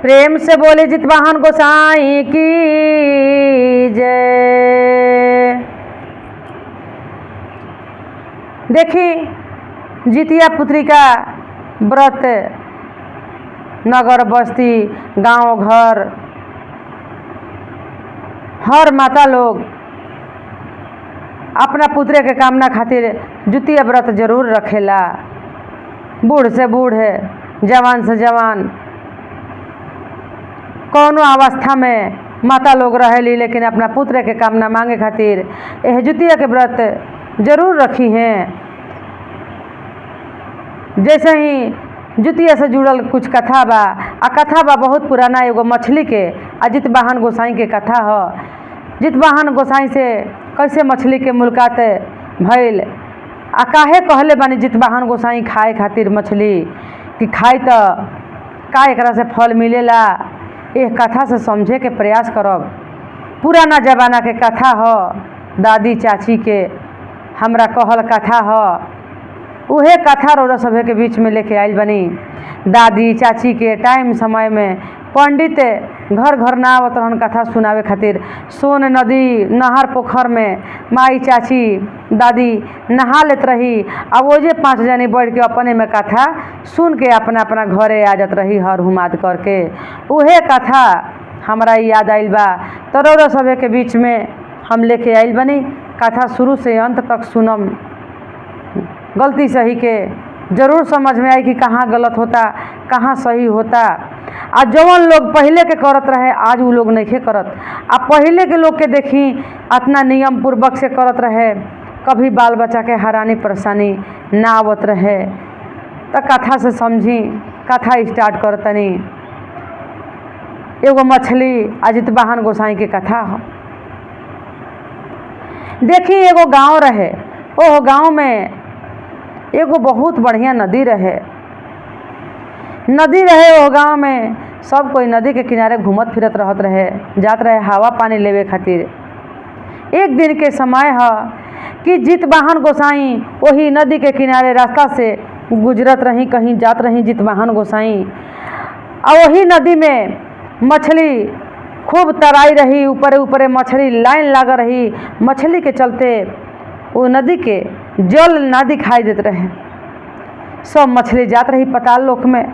प्रेम से बोले जितवाहन गोसाई की जय। देखी जितिया पुत्री का व्रत नगर बस्ती गांव घर हर माता लोग अपना पुत्र के कामना खातिर जितिया व्रत जरूर रखेला। बूढ़ से बूढ़ जवान से जवान कौनो अवस्था में माता लोग रहेली, लेकिन अपना पुत्र के कामना मांगे खातिर यह जितिया के व्रत जरूर रखी हैं। जैसे ही जितिया से जुड़ल कुछ कथा बा, कथा बा बहुत पुराना एगो मछली के जितवाहन गोसाई के कथा ह। जितवाहन गोसाई से कैसे मछली के मुलाकात भइल काहे कहले बानी जितवाहन गोसाई खाए खातिर मछली कि खाई तो का एकरा से फल मिलेला। यह कथा से समझे के प्रयास करब। पुराना जमाना के कथा ह, दादी चाची के हमरा कहल कथा ह। उहे कथा रौरा सभे के बीच में लेके आइल बनी। दादी चाची के टाइम समय में पंडित घर घर ना आवत रहन कथा सुनावे खातिर। सोन नदी नहर पोखर में माई चाची दादी नहा लेत रही। अब वो जे 5 जनी बैठ के अपने में कथा सुन के अपना अपना घरे आ जात रही हर हुमाद करके। उहे कथा हमरा याद आइल बा तो रौरा सभे के बीच में हम लेके आइल बनी। कथा शुरू से अंत तक सुनम, गलती सही के जरूर समझ में आई कि कहाँ गलत होता कहाँ सही होता। आज जवन लोग पहले के करत रहे आज वो लोग नहीं करत। अब पहले के लोग के देखी इतना नियम पूर्वक से करत रहे, कभी बाल बच्चा के हैरानी परेशानी ना आवत रहे। तो कथा से समझी, कथा स्टार्ट करतनी। एगो मछली जितवाहन गोसाई के कथा हो। देखी एगो गांव रहे, ओह गांव में एगो बहुत बढ़िया नदी रहे। ओह गांव में सब कोई नदी के किनारे घूमत फिरत रहत रहे, जात रहे हवा पानी लेवे खातिर। एक दिन के समय है कि जितवाहन गोसाई वही नदी के किनारे रास्ता से गुजरत रही, कहीं जात रही जितवाहन गोसाई। और वही नदी में मछली खूब तराई रही, ऊपरे ऊपरे मछली लाइन लग रही। मछली के चलते वो नदी के जल ना दिखाई देते रहे। सब मछली जात रही पताल लोक में।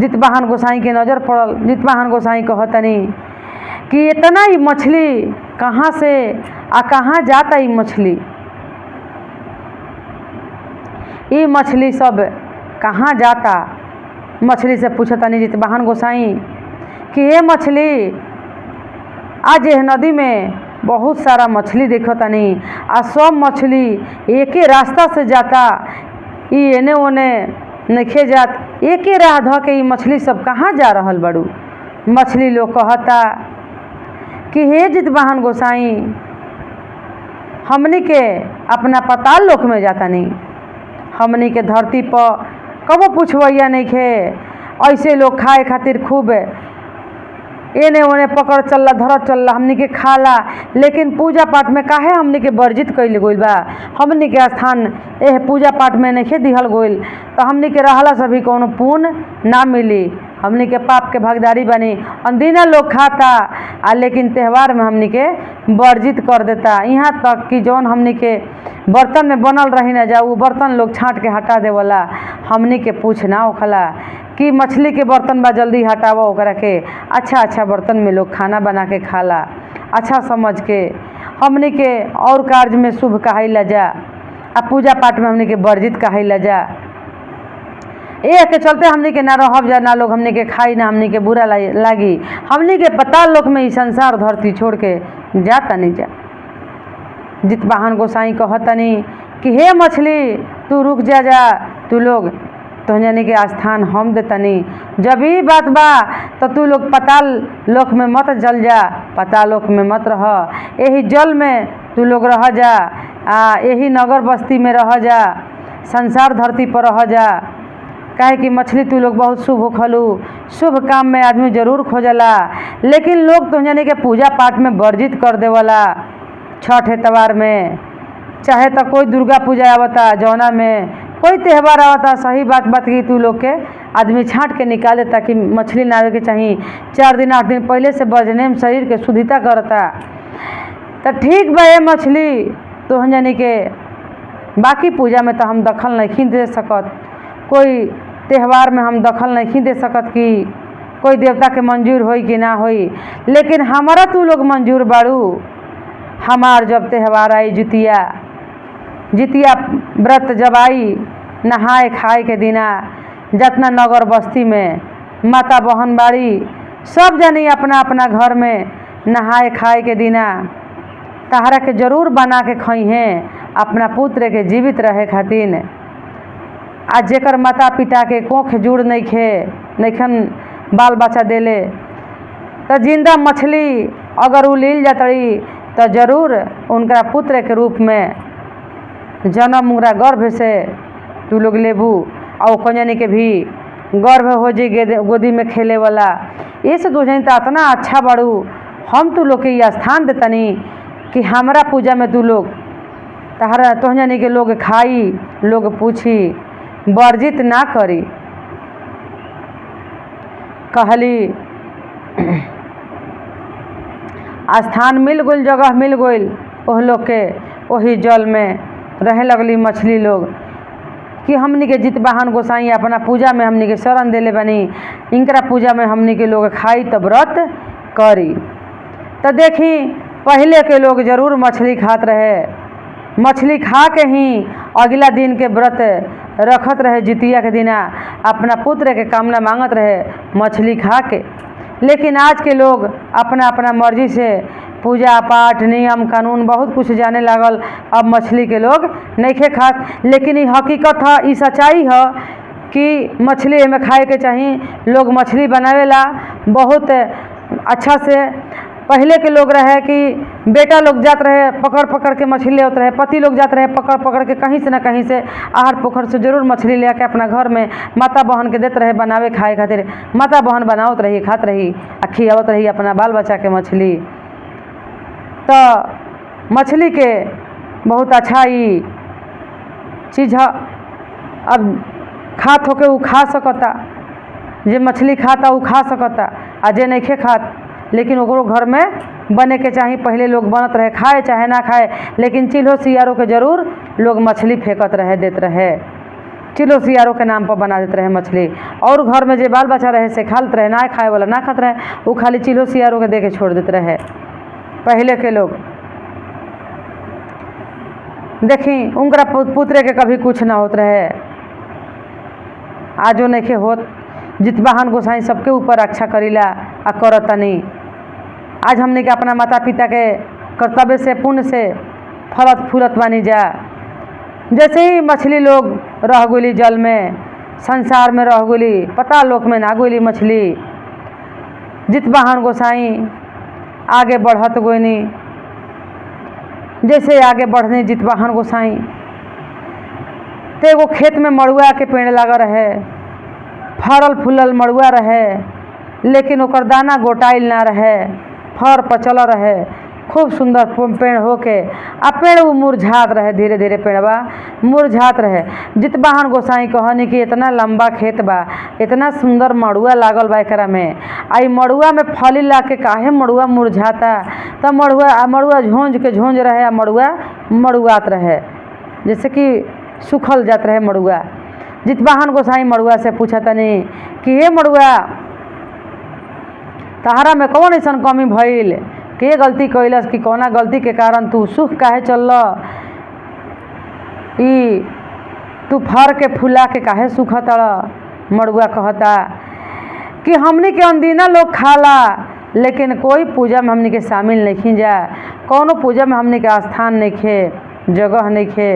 जितवाहन गोसाई के नज़र पड़ल। जितवाहन गोसाई कहतनी कि इतना ही मछली कहाँ से कहाँ जाता। ये मछली सब कहाँ जाता। मछली से पूछतनी जितवाहन गोसाई कि ये मछली आज यह नदी में बहुत सारा मछली देखतनी, सब मछली एक ही रास्ता से जाता। ये एने ओने नखे जात, एक ही राह ध के ये मछली सब कहाँ जा रहल बड़ू। मछली लोग कहता कि हे जितवाहन गोसाई हमनी के अपना पताल लोक में जाता नहीं, हमनी के धरती पर कबो पूछवैया नहीं खे। ऐसे लोग खाए खातिर खूब एने ओने पकड़ चलला धरत चलला, हमनी के खाला। लेकिन पूजा पाठ में काहे हमनी के वर्जित कइल गइल बा। हमनी के स्थान एह पूजा पाठ में नहीं दिहल गइल तो हमनी के रहला सभी कोनो पुण्य ना मिली। हमनी के पाप के भागीदारी बनी। अनदिना लोग खाता लेकिन त्यौहार में हमनी के वर्जित कर देता। यहाँ तक कि जौन हमनी के बर्तन में बनल रही ना जा, वो बर्तन लोग छाँट के हटा देवला। हमनी के पूछ ना होखला कि मछली के बर्तन बा जल्दी हटावा ओकरा के। अच्छा अच्छा बर्तन में लोग खाना बना के खाला, अच्छा समझ के। हमनी के और कार्य में शुभ कहाइला जा, पूजा पाठ में हमनी के वर्जित कहाइला जा। ये के चलते हमनी के ना रहब जा, ना लोग हमनी के खाई, ना हमनी के बुरा लागी। हमनी के पताल लोक में ई संसार धरती छोड़ के जाता नहीं जा। जितवाहन गोसाई कहतनी कि हे मछली तू रुक जा, तू लोग तोहनी के स्थान हम देतनी। जब ई बात बा तो तू लोग पताल लोक में मत जल जा, पताल लोक में मत रह। यही जल में तू लोग रह जा, यही नगर बस्ती में रह जा, संसार धरती पर रह जा। काहे कि मछली तू लोग बहुत शुभ होखलू, शुभ काम में आदमी जरूर खोजला। लेकिन लोग तोहनी के पूजा पाठ में वर्जित कर देवला। छठ एतवार में चाहे तो कोई दुर्गा पूजा आवता, जौना में कोई त्यौहार आवता, सही बात कि तू लोग के आदमी छाँट के निकाले ताकि मछली ना आवे के चाहिए। 4 दिन 8 दिन पहले से बजने में शरीर के शुद्धिता करता। तो ठीक बा मछली तो हम जानी के बाकी पूजा में तो हम दखल नहीं दे सकत, कोई त्यौहार में हम दखल नहीं दे सकत कि कोई देवता के मंजूर होई कि ना होई, लेकिन हमारा तू लोग मंजूर बाड़ू। हमार जब त्यौहार आई जितिया व्रत जब आई, नहाए खाए के दिना जितना नगर बस्ती में माता बहन बाड़ी सब जनी अपना अपना घर में नहाए खाए के दिना तहरा के जरूर बना के खई हैं अपना पुत्र के जीवित रहे खातिर। आज जेकर माता पिता के कोख जुड़ नइखन बाल बच्चा देले तो जिंदा मछली अगर उ लील जातड़ी तो जरूर उनका पुत्र के रूप में जन्म उनका गर्भ से तू लोग लेबू और कन्यानी के भी गर्भ हो जी गोदी में खेले वाला। ये से दो जन इतना अच्छा बाड़ू, हम तू लोग के ये स्थान देतनी कि हमारा पूजा में तू लोग तहरा तोहनी के लोग खाई, लोग पूछी, वर्जित ना करी। कहली स्थान मिल गई, जगह मिल गई ओह लोग के, वही जल में रहे लगली मछली लोग कि हमनी के जित वाहन गोसाई अपना पूजा में हमनी के शरण देले बनी, इनकरा पूजा में हमनी के लोग खाई तो व्रत करी। तो देखी पहले के लोग जरूर मछली खात रहे, मछली खा के ही अगला दिन के व्रत रखत रहे, जितिया के दिना अपना पुत्र के कामना मांगत रहे मछली खा के। लेकिन आज के लोग अपना अपना मर्जी से पूजा पाठ नियम कानून बहुत कुछ जाने लागल, अब मछली के लोग नहीं खात। लेकिन ये हकीकत है, ये सच्चाई है कि मछली में खाए के चाहिए। लोग मछली बनावेला बहुत अच्छा से। पहले के लोग रहे कि बेटा लोग जात रहे पकड़ पकड़ के मछली ले रहे, पति लोग जात रहे पकड़ पकड़ के कहीं से ना कहीं से आहार पोखर से जरूर मछली ले आके अपना घर में माता बहन के देते रहे बनावे खाए खातिर। माता बहन बनावत रही, खात रही, खियावत रही अपना बाल बच्चा के मछली। तो मछली के बहुत अच्छा ही चीज़ है। अब खात होके वो खा सकता, जे मछली खाता वो खा सकता, आ जे नहीं खात लेकिन ओकरो घर में बने के चाहिए। पहले लोग बनत रहे, खाए चाहे ना खाए, लेकिन चिल्हो सियारों के जरूर लोग मछली फेंकत रहे, देत रहे, चिल्हो सियारों के नाम पर बना देते रहे मछली। और घर में जे बाल बच्चा रहे से खात रहे, ना खाए वाला ना खात रहे, वो खाली चिल्हो सियारों के दे के छोड़ देते रहे पहले के लोग। देखी उनका पुत्र के कभी कुछ ना होत रहे, आजो नहीं होत। जितवाहन गोसाई सबके ऊपर रक्षा करीला आ करतनी। आज हमने के अपना माता पिता के कर्तव्य से पुण्य से फलत फूलत बानी जा। जैसे ही मछली लोग रह गई जल में, संसार में रह गई, पता लोक में ना गई मछली, जितवाहन गोसाई आगे बढ़त गोनी। जैसे आगे बढ़ने जितवाहन गोसाई तो एगो खेत में मड़ुआ के पेड़ लगा रहे, फरल फूलल मड़ुआ रहे, लेकिन ओकर दाना गोटाइल ना रहे, फर पचल रहे, खूब सुंदर पेड़ होके आ पेड़ वो मुरझात रहे, धीरे धीरे पेड़वा मुरझात रहे। जितवाहन गोसाई कहनी कि इतना लंबा खेत बा, इतना सुंदर मड़ुआ लागल बा एकरा में, आई मड़ुआ में फली ला के काहे मड़ुआ मुरझाता। तब मड़ुआ झोंझ के झोंझ रहे, आ मड़ुआत रहे, जैसे कि सूखल जात रहे मड़ुआ। जितवाहन गोसाई मड़ुआ से पूछा तनी कि हे मड़ुआ, तहरा में कौन ऐसा कमी भइल, के गलती कैलस कि कौना गलती के कारण तू सूख काहे चल, ई तू फर के फूला के काहे सूखतड़। मड़ुआ कहता कि हमनी के अनदीना लोग खाला, लेकिन कोई पूजा में हमनी के शामिल नहीं जा, कौनो पूजा में हमनी के स्थान नहीं खे, जगह नहीं खे,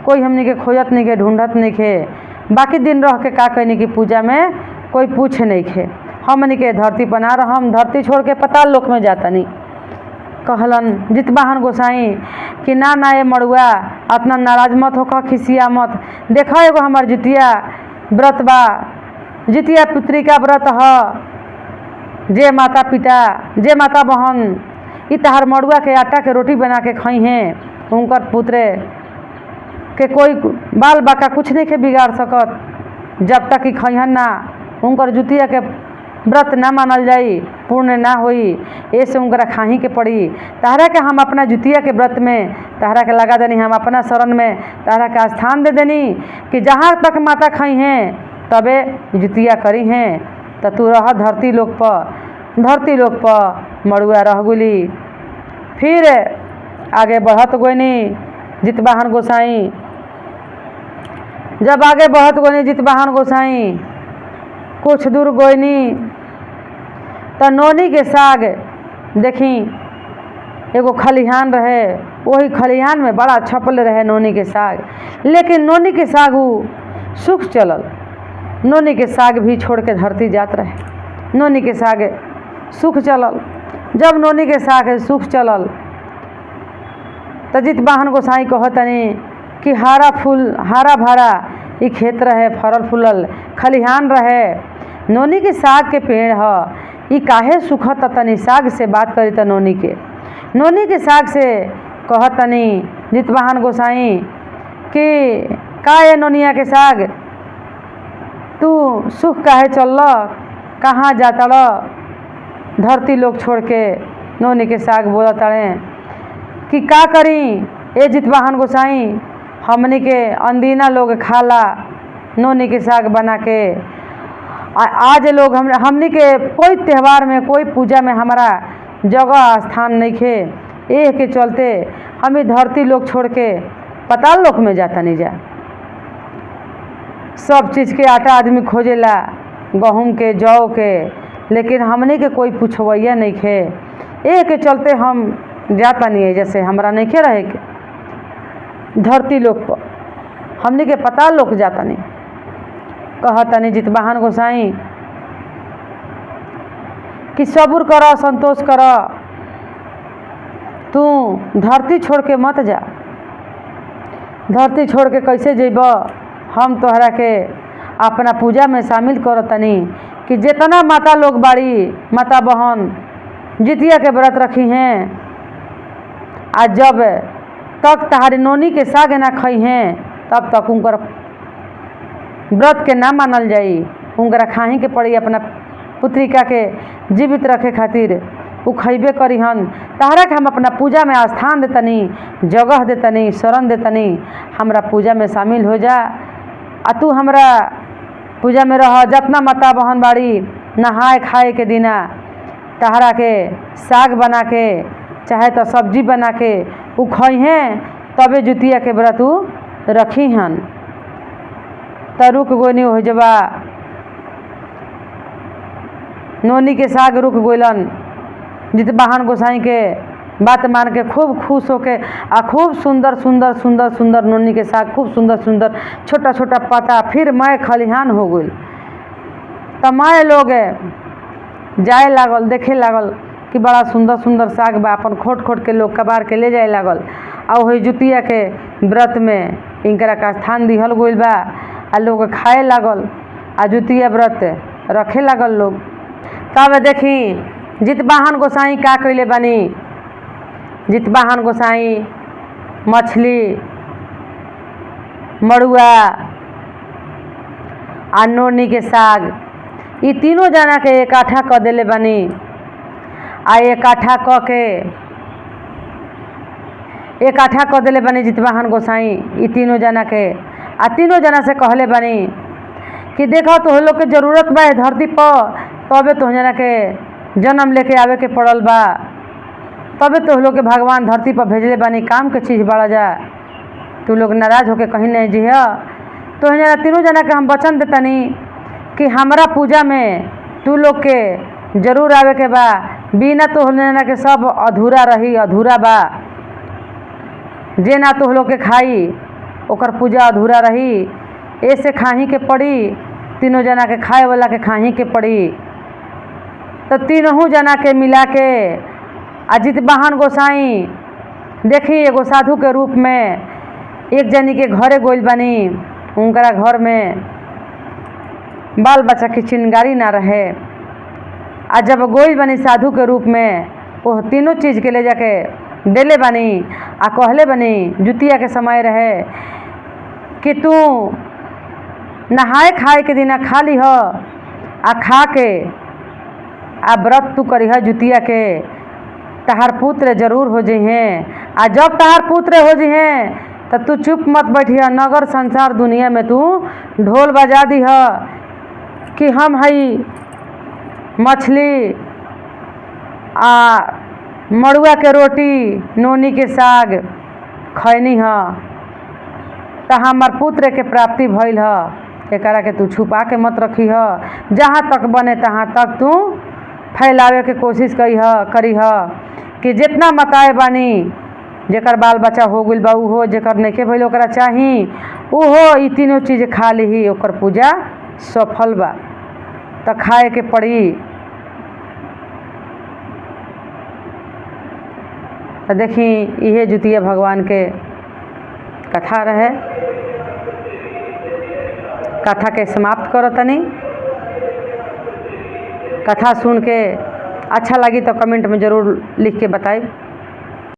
कोई हमनी के खोजत नहीं खे, ढूंढत नहीं खे। बाकी दिन रह के का कहनी कि पूजा में कोई पूछ नहीं खे, हमनी के धरती पर ना रह, हम धरती छोड़ के पताल लोक में जाता नहीं। कहलन जितवाहन गोसाई कि ना ना ये मड़ुआ अपना नाराज मत हो, खिसिया मत। देखो एगो हमार जितिया व्रत बा, जितिया पुत्री का व्रत है। जे माता पिता, जे माता बहन ई तहार मड़ुआ के आटा के रोटी बना के खई हैं, उनकर पुत्र के कोई बाल बाका कुछ नहीं के बिगाड़ सकत जब तक कि खइहन ना। उनकर जुतिया के व्रत ना मानल जाई, पूर्ण ना होई, ऐसे उनकरा खाही के पड़ी। तहरा के हम अपना जुतिया के व्रत में तहरा के लगा देनी, हम अपना शरण में तहरा के स्थान दे देनी कि जहाँ तक माता खाई हैं तबे जुतिया करी हैं। तो तू रह धरती लोक पर मड़ुआ रह गुली। फिर आगे बढ़त गोइनी जितवाहन गोसाई। जब आगे बढ़त गोइनी जितवाहन गोसाई, कुछ दूर गोइनी तो नोनी के साग देखी एगो खलिहान रहे, वही खलिहान में बड़ा छपल रहे नोनी के साग। लेकिन नोनी के साग ऊ सूख चलल, नोनी के साग भी छोड़ के धरती जात रहे। नोनी के साग सूख चलल। जब नोनी के साग सूख चलल तो जितवाहन गोसाई कहतनी कि हरा भरा ई खेत रहे, फरल फूलल खलिहान रहे, नोनी के साग के पेड़ ह, ई काहे सूखत? तनी साग से बात करी त नोनी के साग से कहतनी जितवाहन गोसाई कि का है नोनिया के साग, तू सूख काहे चल, कहाँ जाता र? धरती लोग छोड़ के नोनी के साग बोला तड़े कि का करी ए जितवाहन गोसाई, हमनी के अंदीना लोग खाला नोनी के साग बना के। आज लोग हमनी के कोई त्यौहार में, कोई पूजा में हमारा जगह स्थान नहीं खे, एह के चलते हमें धरती लोग छोड़ के पाताल लोक में जाता नहीं जा। सब चीज़ के आटा आदमी खोजेला, गहूम के, जौ के, लेकिन हमने के कोई पूछवैया नहीं खे, एह के चलते हम जाता नहीं है। जैसे हमरा नहीं खे रहे के धरती लोक पर, हमने के पाताल लोक जाता नहीं। कहतनी जितवाहन गोसाई कि सब्र कर, संतोष कर, तू धरती छोड़ के मत जा। धरती छोड़ के कैसे जेब? हम तोहरा के अपना पूजा में शामिल करतनी कि जितना माता लोग बाड़ी, माता बहन जितिया के व्रत रखी हैं, आज जब तक तहारी नोनी के साग ना खई हैं तब तक उनकर व्रत के ना मानल जाई। उनकरा खाही के पड़ी अपना पुत्रिका के जीवित रखे खातिर, उ खैबे करी हन। तहरा के हम अपना पूजा में स्थान देतनी, जगह देतनी, शरण देतनी, हमरा पूजा में शामिल हो जा। आ तू हमरा पूजा में रह। जितना माता बहन बाड़ी नहाए खाए के दिना तहरा के साग बना के चाहे तो सब्जी बना के उ खई हैं, तबे जुतिया के व्रत उ रखी हन। त रुक गोनी हो जबा नोनी के साग रुक गोलन। जितवाहन गोसाई के बात मान के खूब खुश होके आ खूब सुंदर सुंदर सुंदर सुंदर नोनी के साग, खूब सुंदर सुंदर छोटा छोटा पत्ता, फिर मैं खलिहान हो गई। त मैं लोग जाए लागल, देखे लागल कि बड़ा सुंदर सुंदर साग बा। अपन खोट खोट के लोग कबार के ले जाए लागल। आ वही जुतिया के व्रत में इनकरा का स्थान दिहल गइल बा। आ लोग खाए लागल, आ जुतिया व्रत रखे लागल लोग। तब देखी जितवाहन गोसाई का कइले बानी। जितवाहन गोसाई मछली, मड़ुआ आ नोनी के साग, ई तीनों जना के इकट्ठा क देले बानी। आ इकट्ठा क देले बानी जितवाहन गोसाई ई तीनों जना के। आ तीनों जना से कहले बानी कि देखो तो लोग के जरूरत बा धरती पर, तबे तो जना के जन्म लेके आवे के पड़ल बा, तबे तो लोग के भगवान धरती पर भेजले बानी। काम के चीज़ बड़ा जा, तू लोग नाराज होके कहीं नहीं जिह। तो जना तीनों जना के हम वचन देतनी कि हमरा पूजा में तू लोग के जरूर आवे के बा। बिना तो जना के सब अधूरा रही, अधूरा बा। जे ना तो लोग के खाई ओकर पूजा अधूरा रही, ऐसे खाही के पड़ी। तीनों जना के खाए वाला के खाही के पड़ी। तो तीनों जना के मिला के आ जितवाहन गोसाई देखी एगो साधु के रूप में एक जनी के घरे गोइल बानी। उनकरा घर में बाल बच्चा की चिंगारी ना रहे। आ जब गोइल बानी साधु के रूप में, वो तीनों चीज़ के ले जाके देले बानी। आ कहले बानी जुतिया के समय रहे कि तू नहाए खाए के दिना खा ली हो, आ खा के आ व्रत तू करीह जुतिया के, तहार पुत्र जरूर हो जइहे। आ जब तहार पुत्र हो जइहे तो तू चुप मत बैठिया, नगर संसार दुनिया में तू ढोल बजा दीह कि हम हई मछली आ मड़ुआ के रोटी नोनी के साग खैनी ह, तो हमार पुत्र के प्राप्ति भइल ह। एकरा के तू छुपा के मत रखी ह, जहाँ तक बने तहाँ तक तू फैलावे के कोशिश करी ह कि जितना मताए बानी जेकर बाल बच्चा हो गइल बा उहो, जेकर नइखे भइल ओकरा चाही उहो ई तीनों चीज़ खा लीही, ओकर पूजा सफल बा। तो खाए के पड़ी। तो देखी इहे जुतिया भगवान के कथा रहे। कथा के समाप्त करो तनी। कथा सुन के अच्छा लगी तो कमेंट में ज़रूर लिख के बताइए।